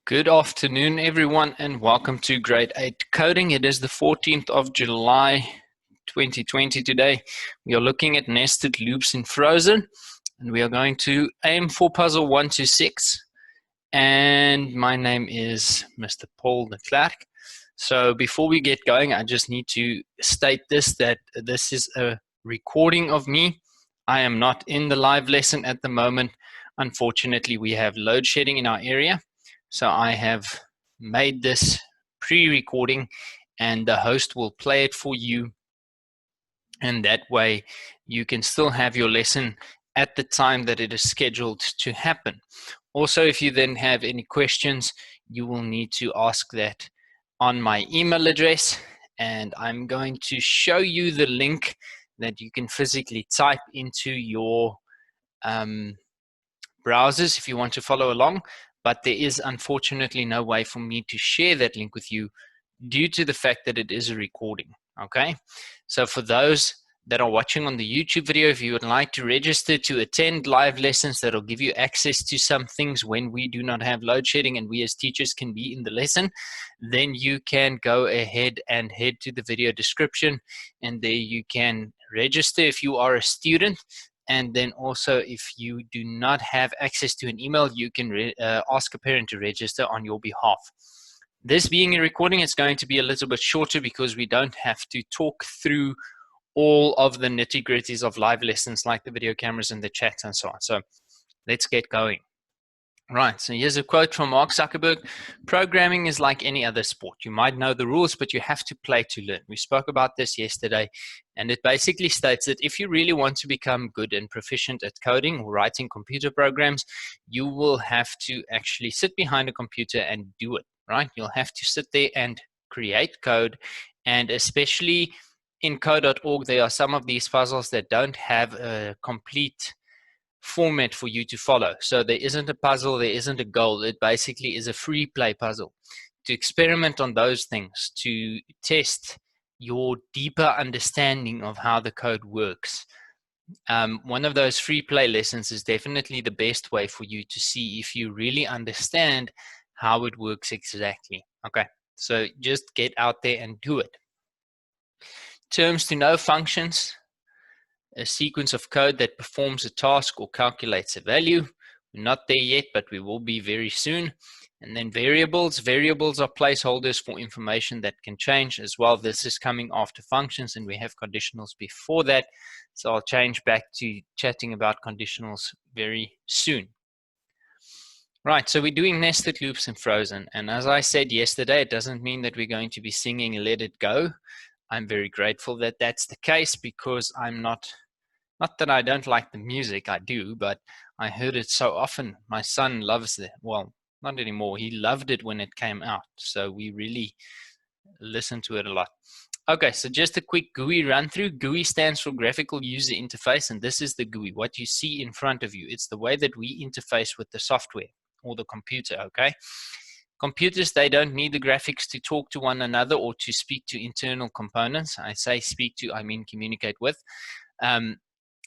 Good afternoon, everyone, and welcome to Grade 8 Coding. It is the 14th of July, 2020 today. We are looking at nested loops in Frozen, and we are going to aim for puzzle 1 to 6. And my name is Mr. Paul de Klerk. So before we get going, I just need to state that this is a recording of me. I am not in the live lesson at the moment. Unfortunately, we have load shedding in our area. So I have made this pre-recording and the host will play it for you. And that way you can still have your lesson at the time that it is scheduled to happen. Also, if you then have any questions, you will need to ask that on my email address. And I'm going to show you the link that you can physically type into your browsers if you want to follow along. But there is unfortunately no way for me to share that link with you due to the fact that it is a recording, okay? So for those that are watching on the YouTube video, if you would like to register to attend live lessons that'll give you access to some things when we do not have load shedding and we as teachers can be in the lesson, then you can go ahead and head to the video description and there you can register if you are a student. And then also, if you do not have access to an email, you can ask a parent to register on your behalf. This being a recording, it's going to be a little bit shorter because we don't have to talk through all of the nitty-gritties of live lessons like the video cameras and the chats and so on. So let's get going. Right, so here's a quote from Mark Zuckerberg. Programming is like any other sport. You might know the rules, but you have to play to learn. We spoke about this yesterday, and it basically states that if you really want to become good and proficient at coding or writing computer programs, you will have to actually sit behind a computer and do it, right? You'll have to sit there and create code, and especially in code.org, there are some of these puzzles that don't have a complete format for you to follow. So there isn't a puzzle, there isn't a goal. It basically is a free play puzzle. To experiment on those things, to test your deeper understanding of how the code works. One of those free play lessons is definitely the best way for you to see if you really understand how it works exactly. Okay, so just get out there and do it. Terms to know: functions, a sequence of code that performs a task or calculates a value. We're not there yet, but we will be very soon. And then variables. Variables are placeholders for information that can change as well. This is coming after functions, and we have conditionals before that. So I'll change back to chatting about conditionals very soon. Right, so we're doing nested loops in Frozen. And as I said yesterday, it doesn't mean that we're going to be singing Let It Go. I'm very grateful that that's the case because I'm not that I don't like the music, I do, but I heard it so often. My son loves it. Well, not anymore. He loved it when it came out. So we really listen to it a lot. Okay, so just a quick GUI run through. GUI stands for Graphical User Interface, and this is the GUI, what you see in front of you. It's the way that we interface with the software or the computer, okay? Computers, they don't need the graphics to talk to one another or to speak to internal components. I say speak to, I mean communicate with.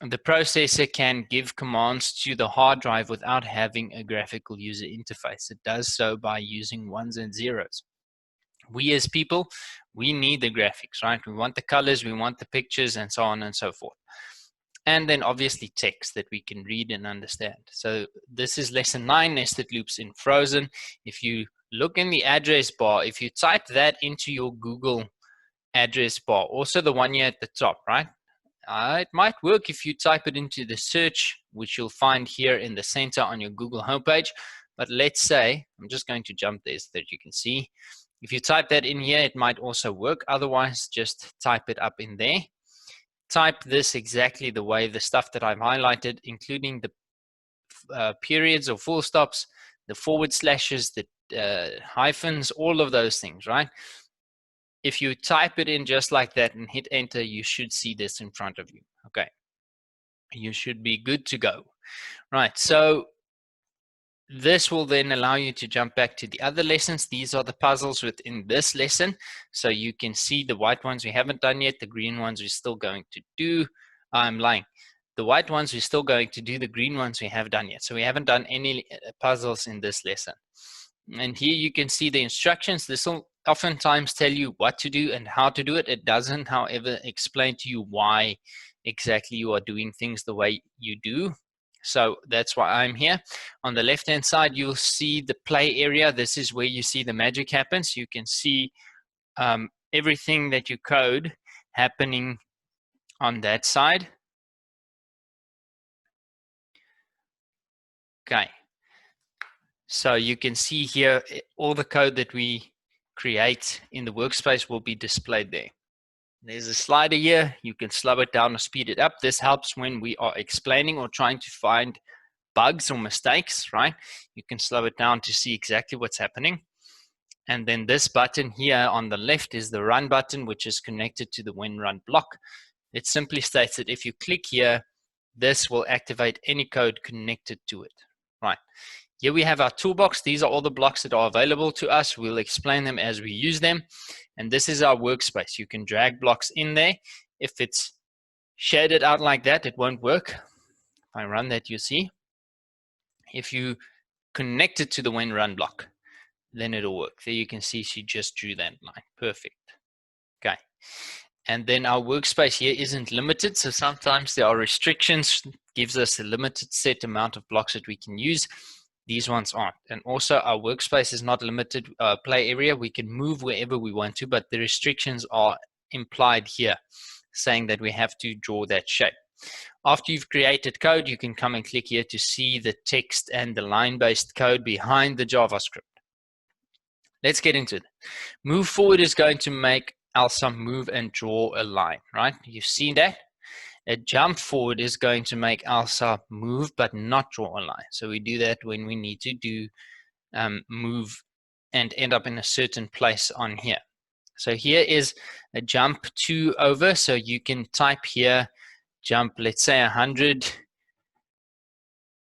The processor can give commands to the hard drive without having a graphical user interface. It does so by using ones and zeros. We as people, we need the graphics, right? We want the colors, we want the pictures, and so on and so forth. And then obviously text that we can read and understand. So this is lesson 9, nested loops in Frozen. If you look in the address bar, if you type that into your Google address bar, also the one here at the top, right? It might work if you type it into the search, which you'll find here in the center on your Google homepage. But let's say, I'm just going to jump there so that you can see. If you type that in here, it might also work. Otherwise, just type it up in there. Type this exactly the way, the stuff that I've highlighted, including the periods or full stops, the forward slashes, the hyphens, all of those things, right? If you type it in just like that and hit enter, you should see this in front of you. Okay, you should be good to go. Right, so this will then allow you to jump back to the other lessons. These are the puzzles within this lesson. So you can see the white ones we haven't done yet, the green ones we're still going to do. I'm lying. The white ones we're still going to do, the green ones we have done yet. So we haven't done any puzzles in this lesson. And here you can see the instructions. This will oftentimes tell you what to do and how to do it. It doesn't, however, explain to you why exactly you are doing things the way you do. So that's why I'm here. On the left-hand side, you'll see the play area. This is where you see the magic happens. You can see everything that you code happening on that side. Okay. So you can see here, all the code that we create in the workspace will be displayed there. There's a slider here. You can slow it down or speed it up. This helps when we are explaining or trying to find bugs or mistakes, right? You can slow it down to see exactly what's happening. And then this button here on the left is the run button, which is connected to the when run block. It simply states that if you click here, this will activate any code connected to it, right? Here we have our toolbox. These are all the blocks that are available to us. We'll explain them as we use them. And this is our workspace. You can drag blocks in there. If it's shaded out like that, it won't work. If I run that, you see. If you connect it to the when run block, then it'll work. There you can see she just drew that line. Perfect. Okay. And then our workspace here isn't limited. So sometimes there are restrictions. It gives us a limited set amount of blocks that we can use. These ones aren't. And also our workspace is not limited play area. We can move wherever we want to, but the restrictions are implied here, saying that we have to draw that shape. After you've created code, you can come and click here to see the text and the line-based code behind the JavaScript. Let's get into it. Move forward is going to make Elsa move and draw a line, right? You've seen that. A jump forward is going to make Elsa move but not draw a line. So we do that when we need to do move and end up in a certain place on here. So here is a jump 2 over. So you can type here, jump, let's say 100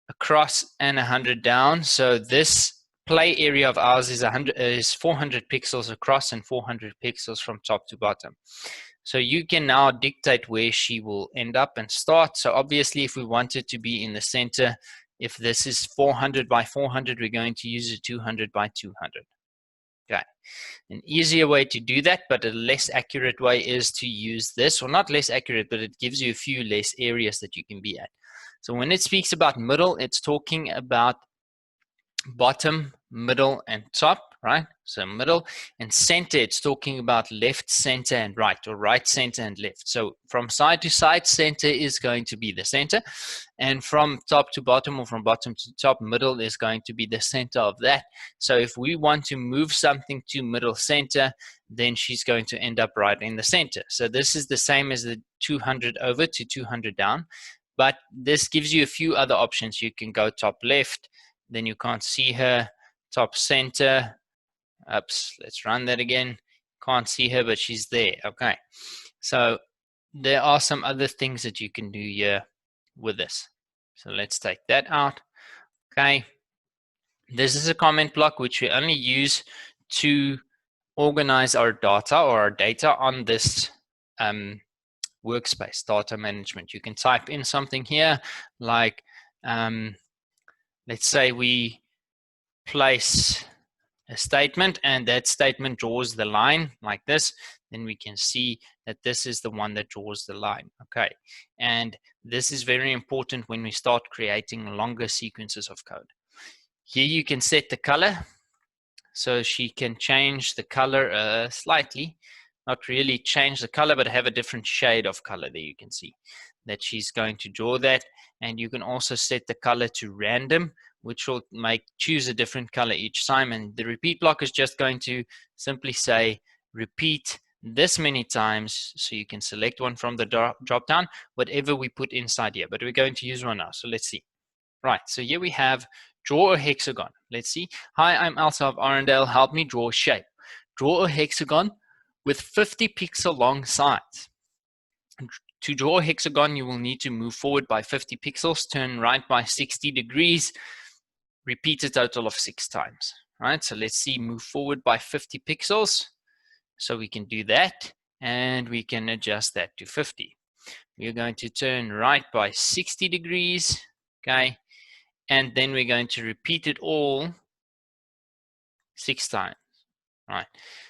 across and 100 down. So this play area of ours is 400 pixels across and 400 pixels from top to bottom. So you can now dictate where she will end up and start. So obviously, if we want it to be in the center, if this is 400 by 400, we're going to use a 200 by 200. Okay. An easier way to do that, but a less accurate way is to use this, or not less accurate, but it gives you a few less areas that you can be at. So when it speaks about middle, it's talking about bottom, middle, and top, right? So middle and center, it's talking about left, center, and right, or right, center, and left. So from side to side, center is going to be the center. And from top to bottom, or from bottom to top, middle is going to be the center of that. So if we want to move something to middle center, then she's going to end up right in the center. So this is the same as the 200 over to 200 down. But this gives you a few other options. You can go top left, then you can't see her, top center. Oops, let's run that again. Can't see her, but she's there. Okay. So there are some other things that you can do here with this. So let's take that out. Okay. This is a comment block which we only use to organize our data or our data on this workspace, data management. You can type in something here like, let's say we place a statement and that statement draws the line like this, then we can see that this is the one that draws the line. Okay, and this is very important when we start creating longer sequences of code. Here you can set the color, so she can change the color slightly, not really change the color, but have a different shade of color. There you can see that she's going to draw that. And you can also set the color to random, which will choose a different color each time. And the repeat block is just going to simply say repeat this many times, so you can select one from the drop down, whatever we put inside here. But we're going to use one now, so let's see. Right, so here we have draw a hexagon. Let's see. Hi, I'm Elsa of Arendelle. Help me draw a shape. Draw a hexagon with 50 pixel long sides. To draw a hexagon, you will need to move forward by 50 pixels, turn right by 60 degrees, repeat a total of 6 times. Right, so let's see, move forward by 50 pixels. So we can do that, and we can adjust that to 50. We're going to turn right by 60 degrees, okay? And then we're going to repeat it all 6 times. Right.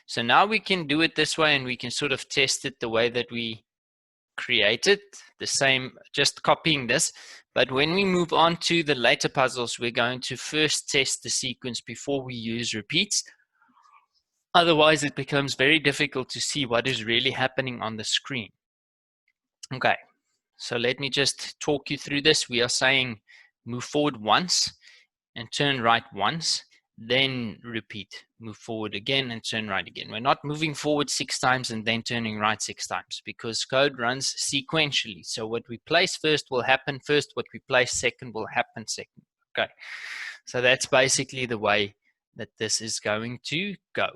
So now we can do it this way, and we can sort of test it the way that we created, the same, just copying this. But when we move on to the later puzzles, we're going to first test the sequence before we use repeats. Otherwise, it becomes very difficult to see what is really happening on the screen. Okay, so let me just talk you through this. We are saying move forward once and turn right once, then repeat. Move forward again and turn right again. We're not moving forward 6 times and then turning right 6 times, because code runs sequentially. So what we place first will happen first, what we place second will happen second. Okay, so that's basically the way that this is going to go.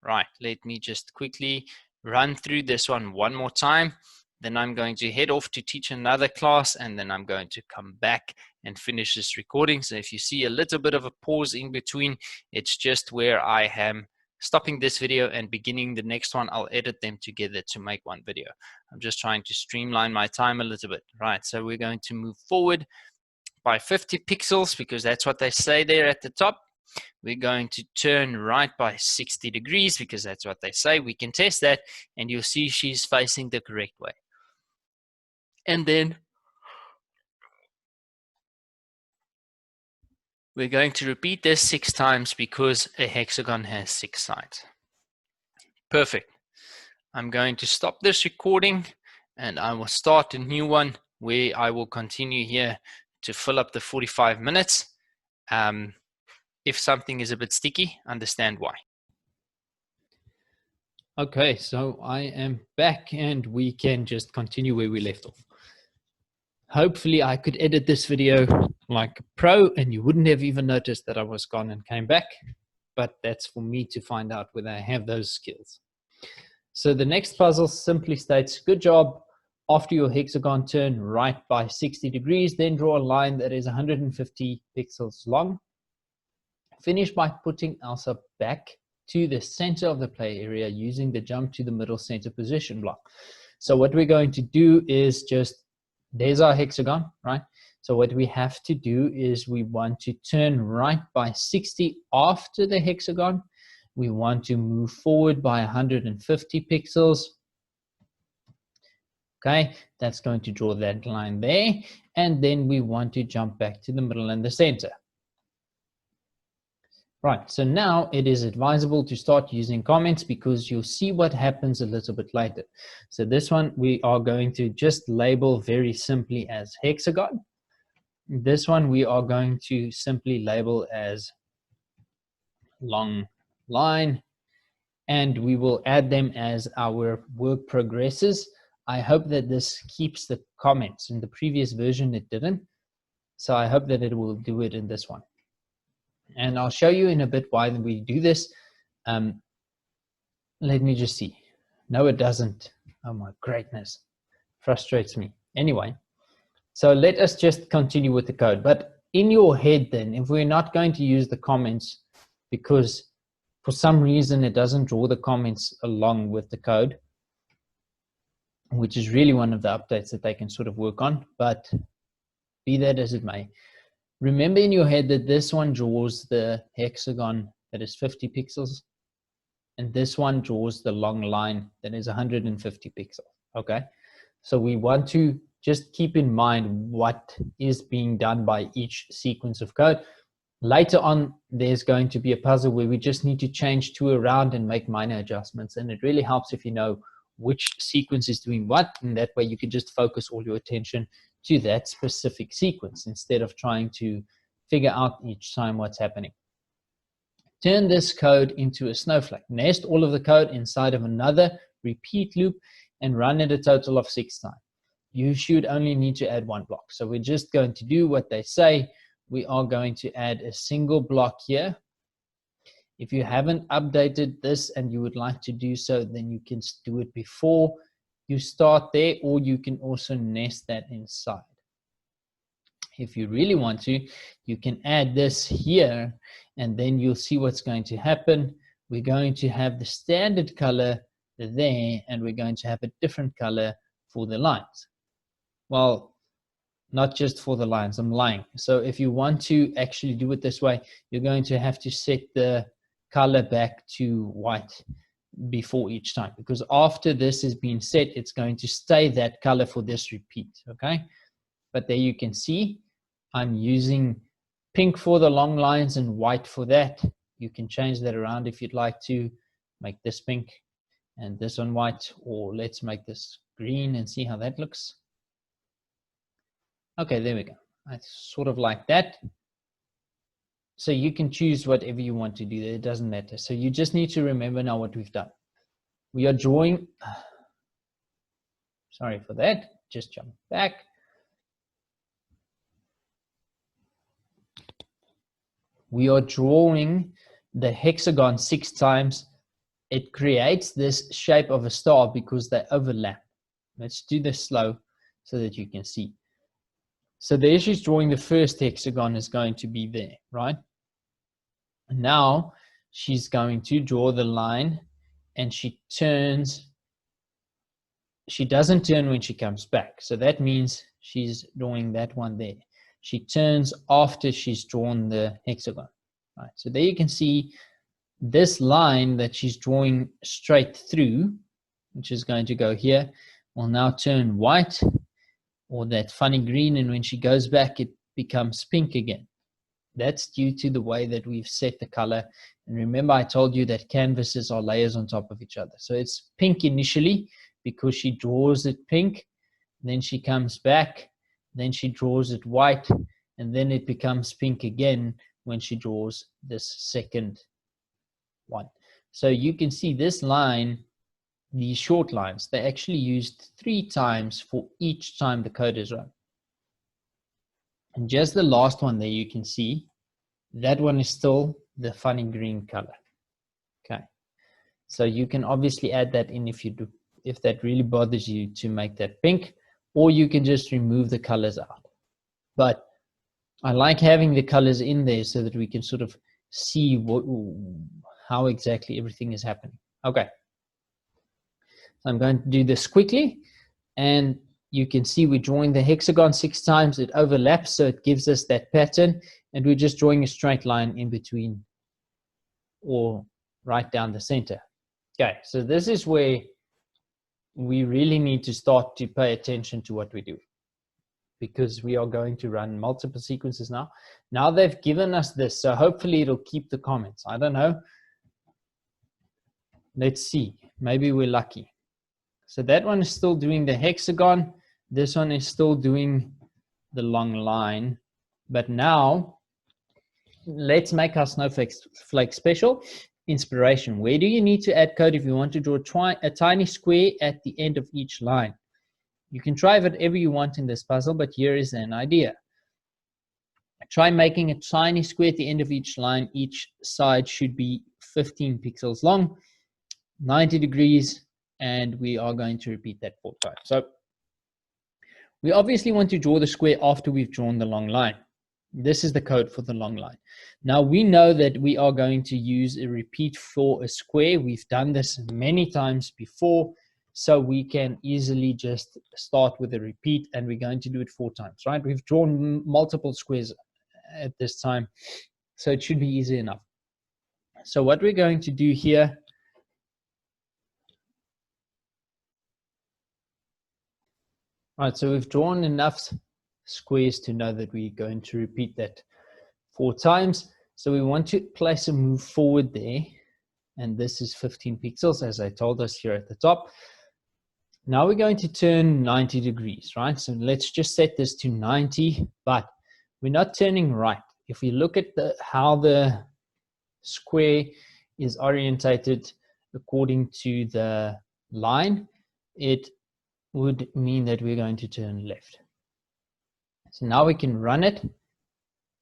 Right, let me just quickly run through this one more time. Then I'm going to head off to teach another class, and then I'm going to come back and finish this recording. So if you see a little bit of a pause in between, it's just where I am stopping this video and beginning the next one. I'll edit them together to make one video. I'm just trying to streamline my time a little bit. Right, so we're going to move forward by 50 pixels because that's what they say there at the top. We're going to turn right by 60 degrees because that's what they say. We can test that, and you'll see she's facing the correct way. And then we're going to repeat this 6 times because a hexagon has 6 sides. Perfect. I'm going to stop this recording, and I will start a new one where I will continue here to fill up the 45 minutes. If something is a bit sticky, understand why. Okay, so I am back, and we can just continue where we left off. Hopefully I could edit this video like a pro, and you wouldn't have even noticed that I was gone and came back, but that's for me to find out whether I have those skills. So the next puzzle simply states, good job. After your hexagon, turn right by 60 degrees, then draw a line that is 150 pixels long. Finish by putting Elsa back to the center of the play area using the jump to the middle center position block. So what we're going to do is just, there's our hexagon, right? So what we have to do is we want to turn right by 60 after the hexagon. We want to move forward by 150 pixels. Okay, that's going to draw that line there. And then we want to jump back to the middle and the center. Right, so now it is advisable to start using comments because you'll see what happens a little bit later. So this one we are going to just label very simply as hexagon. This one we are going to simply label as long line, and we will add them as our work progresses. I hope that this keeps the comments. In the previous version it didn't, so I hope that it will do it in this one. And I'll show you in a bit why we do this. Let me just see. No, it doesn't. Oh my greatness. Frustrates me. Anyway, so let us just continue with the code. But in your head then, if we're not going to use the comments because for some reason it doesn't draw the comments along with the code, which is really one of the updates that they can sort of work on, but be that as it may. Remember in your head that this one draws the hexagon that is 50 pixels, and this one draws the long line that is 150 pixels, okay? So we want to just keep in mind what is being done by each sequence of code. Later on, there's going to be a puzzle where we just need to change two around and make minor adjustments, and it really helps if you know which sequence is doing what, and that way you can just focus all your attention to that specific sequence instead of trying to figure out each time what's happening. Turn this code into a snowflake. Nest all of the code inside of another repeat loop and run it a total of 6 times. You should only need to add 1 block. So we're just going to do what they say. We are going to add a single block here. If you haven't updated this and you would like to do so, then you can do it before you start there, or you can also nest that inside. If you really want to, you can add this here, and then you'll see what's going to happen. We're going to have the standard color there, and we're going to have a different color for the lines. Well, not just for the lines, I'm lying. So if you want to actually do it this way, you're going to have to set the color back to white before each time, because after this has been set, it's going to stay that color for this repeat, okay? But there you can see I'm using pink for the long lines and white for that. You can change that around if you'd like to make this pink and this one white, or let's make this green and see how that looks. Okay, there we go. I sort of like that. So you can choose whatever you want to do there. It doesn't matter. So you just need to remember now what we've done. We are drawing, sorry for that, just jump back. We are drawing the hexagon 6 times. It creates this shape of a star because they overlap. Let's do this slow so that you can see. So there she's drawing the first hexagon is going to be there, right? Now she's going to draw the line and she turns. She doesn't turn when she comes back. So that means she's drawing that one there. She turns after she's drawn the hexagon. Right. So there you can see this line that she's drawing straight through, which is going to go here, will now turn white or that funny green, and when she goes back, it becomes pink again. That's due to the way that we've set the color. And remember, I told you that canvases are layers on top of each other. So it's pink initially because she draws it pink, then she comes back, then she draws it white, and then it becomes pink again when she draws this second one. So you can see this line, these short lines, they're actually used 3 times for each time the code is run. And just the last one there, you can see that one is still the funny green color. Okay, so you can obviously add that in if you do, if that really bothers you to make that pink, or you can just remove the colors out. But I like having the colors in there so that we can sort of see how exactly everything is happening. Okay, so I'm going to do this quickly, and you can see we're drawing the hexagon 6 times. It overlaps, so it gives us that pattern, and we're just drawing a straight line in between or right down the center. Okay, so this is where we really need to start to pay attention to what we do, because we are going to run multiple sequences now. Now they've given us this, so hopefully it'll keep the comments. I don't know. Let's see. Maybe we're lucky. So that one is still doing the hexagon. This one is still doing the long line. But now, let's make our snowflake special. Inspiration. Where do you need to add code if you want to draw a tiny square at the end of each line? You can try whatever you want in this puzzle, but here is an idea. Try making a tiny square at the end of each line. Each side should be 15 pixels long, 90 degrees, and we are going to repeat that 4 times. So we obviously want to draw the square after we've drawn the long line. This is the code for the long line. Now we know that we are going to use a repeat for a square. We've done this many times before, so we can easily just start with a repeat, and we're going to do it 4 times, right? We've drawn multiple squares at this time, so it should be easy enough. So what we're going to do here, right, so we've drawn enough squares to know that we're going to repeat that 4 times. So we want to place a move forward there, and this is 15 pixels as I told us here at the top. Now we're going to turn 90 degrees, right? So let's just set this to 90, but we're not turning right. If we look at how the square is orientated according to the line, it would mean that we're going to turn left. So now we can run it.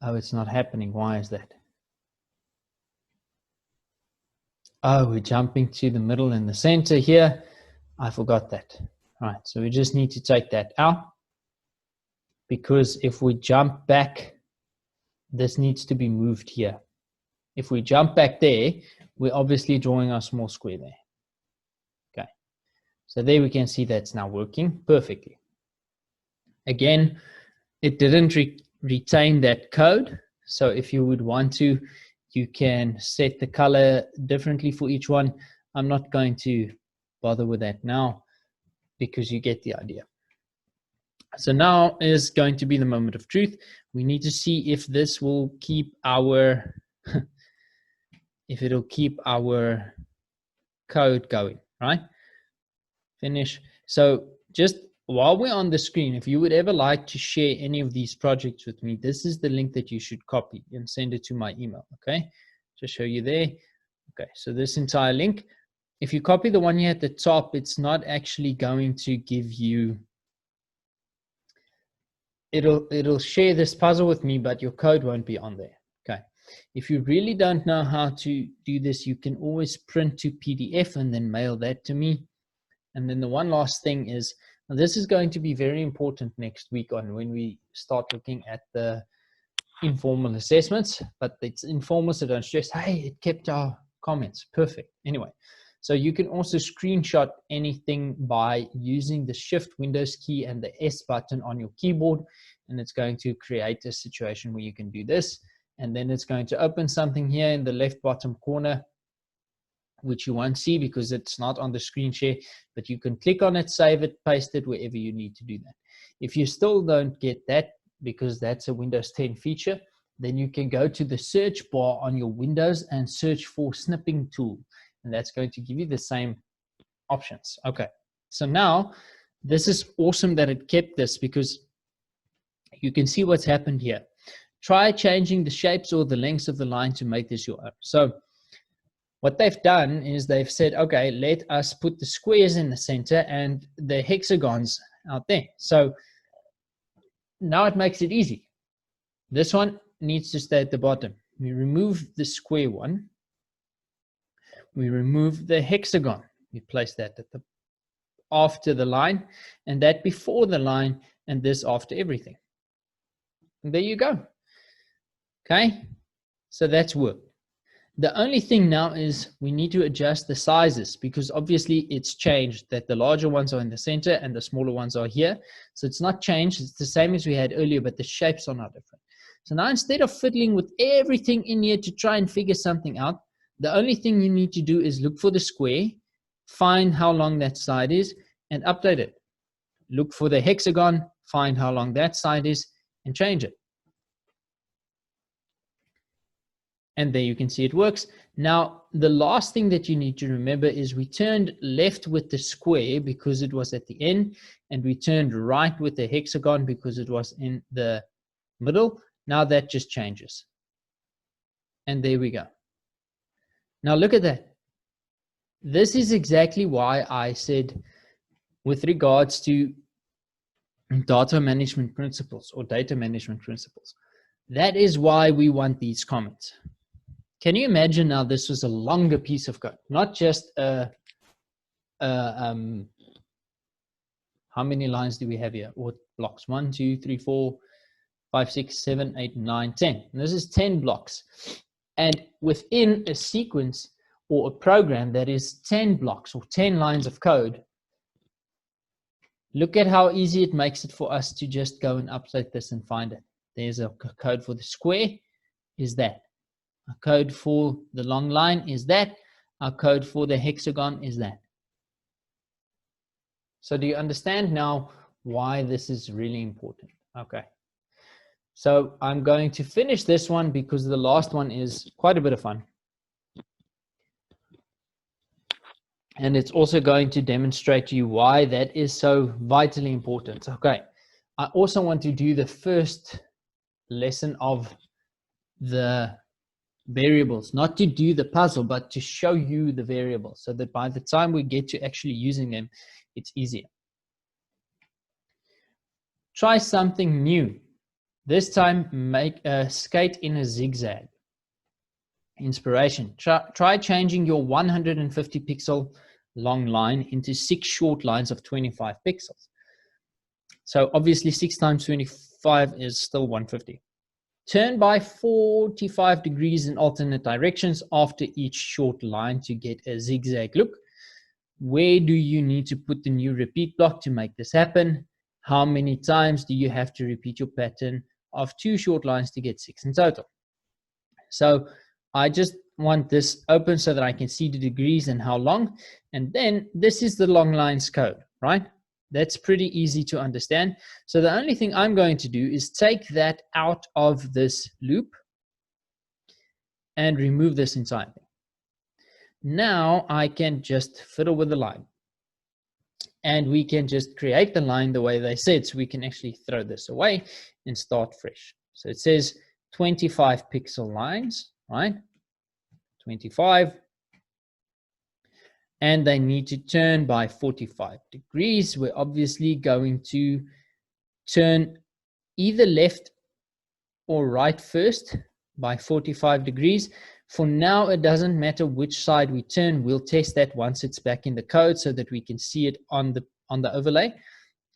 Oh, it's not happening. Why is that? Oh, we're jumping to the middle and the center here. I forgot that. All right, so we just need to take that out, because if we jump back, this needs to be moved here. If we jump back there, we're obviously drawing our small square there. Okay, so there we can see that's now working perfectly. Again, it didn't retain that code. So if you would want to You can set the color differently for each one. I'm not going to bother with that now because you get the idea. So now is going to be the moment of truth. We need to see if this will keep our, if it'll keep our code going, right? Finish. So just while we're on the screen, if you would ever like to share any of these projects with me, this is the link that you should copy and send it to my email, okay? Just show you there. Okay, so this entire link, if you copy the one here at the top, it's not actually going to give you, it'll share this puzzle with me, but your code won't be on there, okay? If you really don't know how to do this, you can always print to PDF and then mail that to me. And then the one last thing is, this is going to be very important next week on when we start looking at the informal assessments, but it's informal, so don't stress. Hey, it kept our comments. Perfect. Anyway, so you can also screenshot anything by using the Shift Windows key and the S button on your keyboard, and it's going to create a situation where you can do this. And then it's going to open something here in the left bottom corner, which you won't see because it's not on the screen share, but you can click on it, save it, paste it wherever you need to do that. If you still don't get that, because that's a Windows 10 feature, then you can go to the search bar on your Windows and search for snipping tool, and that's going to give you the same options. Okay, so now this is awesome that it kept this, because you can see what's happened here. Try changing the shapes or the lengths of the line to make this your own. So what they've done is they've said, okay, let us put the squares in the center and the hexagons out there. So now it makes it easy. This one needs to stay at the bottom. We remove the square one. We remove the hexagon. We place that at the after the line, and that before the line, and this after everything. And there you go. Okay, so that's worked. The only thing now is we need to adjust the sizes, because obviously it's changed that the larger ones are in the center and the smaller ones are here. So it's not changed. It's the same as we had earlier, but the shapes are not different. So now instead of fiddling with everything in here to try and figure something out, the only thing you need to do is look for the square, find how long that side is, and update it. Look for the hexagon, find how long that side is, and change it. And there you can see it works. Now, the last thing that you need to remember is we turned left with the square because it was at the end, and we turned right with the hexagon because it was in the middle. Now that just changes. And there we go. Now look at that. This is exactly why I said, with regards to data management principles or data management principles, that is why we want these comments. Can you imagine now this was a longer piece of code, not just how many lines do we have here? Or blocks? 1, 2, 3, 4, 5, 6, 7, 8, 9, 10. And this is 10 blocks. And within a sequence or a program that is 10 blocks or 10 lines of code, look at how easy it makes it for us to just go and update this and find it. There's a code for the square, is that. Our code for the long line is that. Our code for the hexagon is that. So do you understand now why this is really important? Okay. So I'm going to finish this one because the last one is quite a bit of fun. And it's also going to demonstrate to you why that is so vitally important. Okay. I also want to do the first lesson of the variables, not to do the puzzle, but to show you the variables so that by the time we get to actually using them, it's easier. Try something new. This time, make a skate in a zigzag. Inspiration. Try changing your 150 pixel long line into 6 short lines of 25 pixels. So obviously 6 times 25 is still 150. Turn by 45 degrees in alternate directions after each short line to get a zigzag look. Where do you need to put the new repeat block to make this happen? How many times do you have to repeat your pattern of 2 short lines to get 6 in total? So I just want this open so that I can see the degrees and how long. And then this is the long lines code, right? That's pretty easy to understand. So the only thing I'm going to do is take that out of this loop and remove this entire thing. Now I can just fiddle with the line. And we can just create the line the way they said. So we can actually throw this away and start fresh. So it says 25 pixel lines, right? 25. And they need to turn by 45 degrees. We're obviously going to turn either left or right first by 45 degrees. For now, it doesn't matter which side we turn. We'll test that once it's back in the code so that we can see it on the overlay.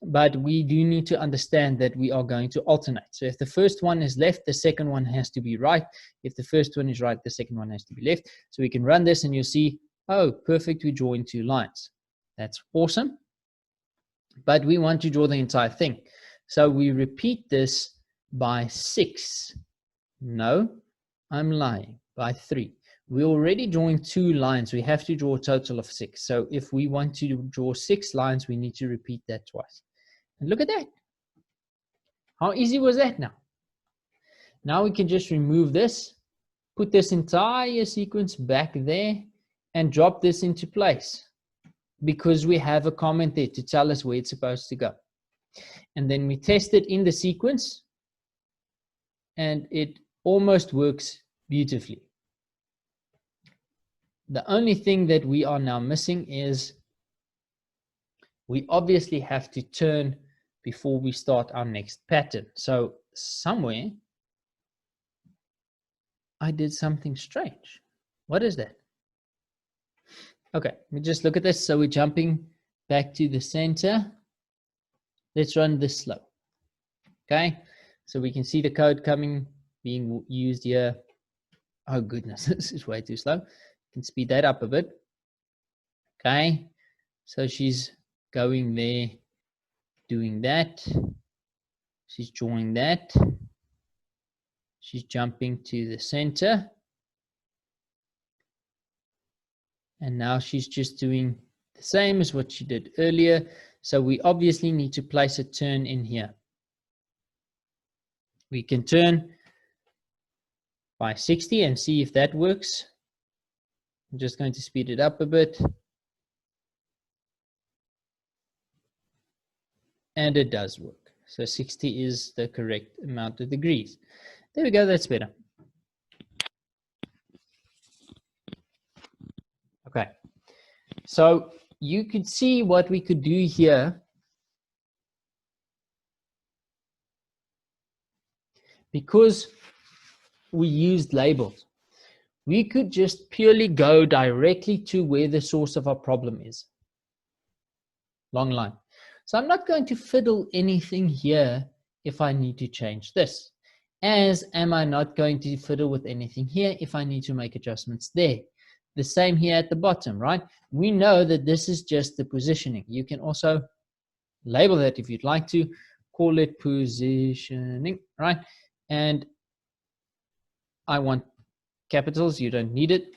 But we do need to understand that we are going to alternate. So if the first one is left, the second one has to be right. If the first one is right, the second one has to be left. So we can run this and you'll see, oh, perfect, we join two lines. That's awesome. But we want to draw the entire thing. So we repeat this by 6. No, I'm lying. By 3. We already joined 2 lines. We have to draw a total of 6. So if we want to draw 6 lines, we need to repeat that twice. And look at that. How easy was that now? Now we can just remove this, put this entire sequence back there, and drop this into place because we have a comment there to tell us where it's supposed to go. And then we test it in the sequence, and it almost works beautifully. The only thing that we are now missing is we obviously have to turn before we start our next pattern. So somewhere I did something strange. What is that? Okay, let me just look at this. So we're jumping back to the center. Let's run this slow. Okay, so we can see the code being used here. Oh goodness, this is way too slow. Can speed that up a bit. Okay, so she's going there, doing that. She's drawing that. She's jumping to the center. And now she's just doing the same as what she did earlier. So we obviously need to place a turn in here. We can turn by 60 and see if that works. I'm just going to speed it up a bit. And it does work. So 60 is the correct amount of degrees. There we go, that's better. Okay, so you could see what we could do here. Because we used labels, we could just purely go directly to where the source of our problem is. Long line. So I'm not going to fiddle anything here if I need to change this. As am I not going to fiddle with anything here if I need to make adjustments there. The same here at the bottom, right? We know that this is just the positioning. You can also label that if you'd like to, call it positioning, right? And I want capitals, you don't need it.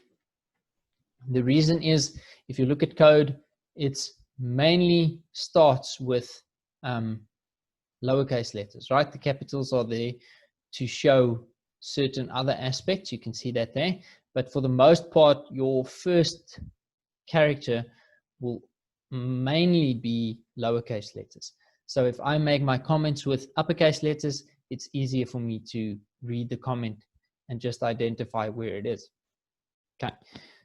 The reason is, if you look at code, it's mainly starts with lowercase letters, right? The capitals are there to show certain other aspects. You can see that there. But for the most part, your first character will mainly be lowercase letters. So if I make my comments with uppercase letters, it's easier for me to read the comment and just identify where it is. Okay,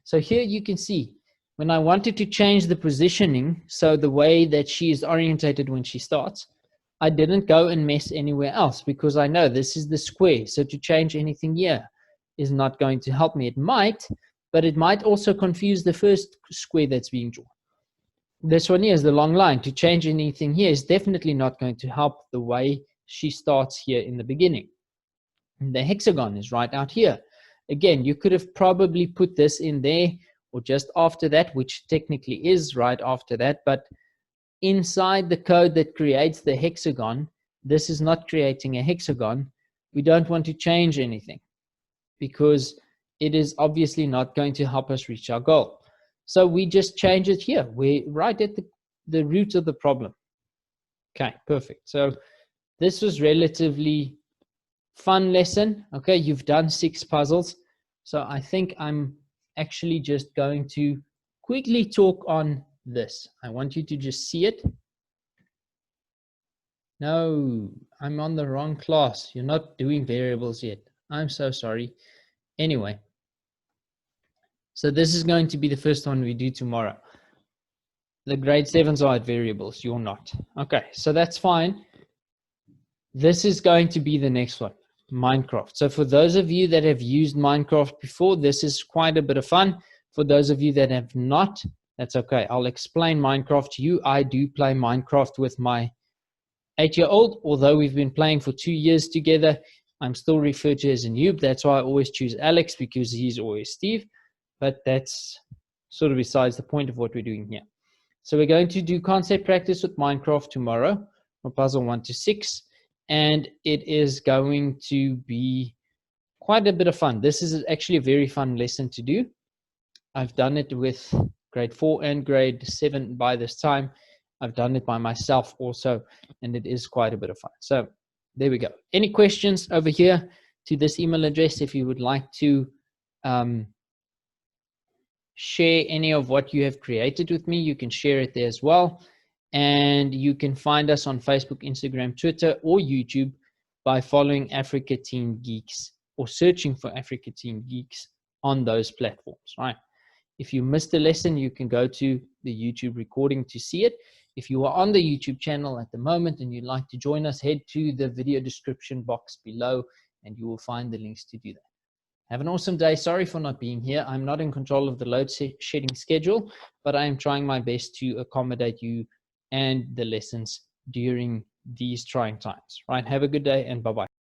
so here you can see when I wanted to change the positioning, so the way that she is orientated when she starts, I didn't go and mess anywhere else because I know this is the square. So to change anything here is not going to help me. It might, but it might also confuse the first square that's being drawn. This one here is the long line. To change anything here is definitely not going to help the way she starts here in the beginning. And the hexagon is right out here. Again, you could have probably put this in there or just after that, which technically is right after that, but inside the code that creates the hexagon, this is not creating a hexagon. We don't want to change anything because it is obviously not going to help us reach our goal. So we just change it here. We're right at the root of the problem. Okay, perfect. So this was relatively fun lesson. Okay, you've done 6 puzzles. So I think I'm actually just going to quickly talk on this. I want you to just see it. No, I'm on the wrong class. You're not doing variables yet. I'm so sorry. Anyway, so this is going to be the first one we do tomorrow. The grade 7s are at variables. You're not. Okay, so that's fine. This is going to be the next one, Minecraft. So for those of you that have used Minecraft before, this is quite a bit of fun. For those of you that have not, that's okay. I'll explain Minecraft to you. I do play Minecraft with my 8-year-old. Although we've been playing for 2 years together, I'm still referred to as a noob. That's why I always choose Alex, because he's always Steve. But that's sort of besides the point of what we're doing here. So we're going to do concept practice with Minecraft tomorrow, from puzzle 1 to 6. And it is going to be quite a bit of fun. This is actually a very fun lesson to do. I've done it with grade 4 and grade 7 by this time. I've done it by myself also, and it is quite a bit of fun. So there we go. Any questions over here to this email address? If you would like to share any of what you have created with me, you can share it there as well. And you can find us on Facebook, Instagram, Twitter, or YouTube by following Africa Teen Geeks or searching for Africa Teen Geeks on those platforms, right? If you missed a lesson, you can go to the YouTube recording to see it. If you are on the YouTube channel at the moment and you'd like to join us, head to the video description box below and you will find the links to do that. Have an awesome day. Sorry for not being here. I'm not in control of the load shedding schedule, but I am trying my best to accommodate you and the lessons during these trying times. Right? Have a good day and bye-bye.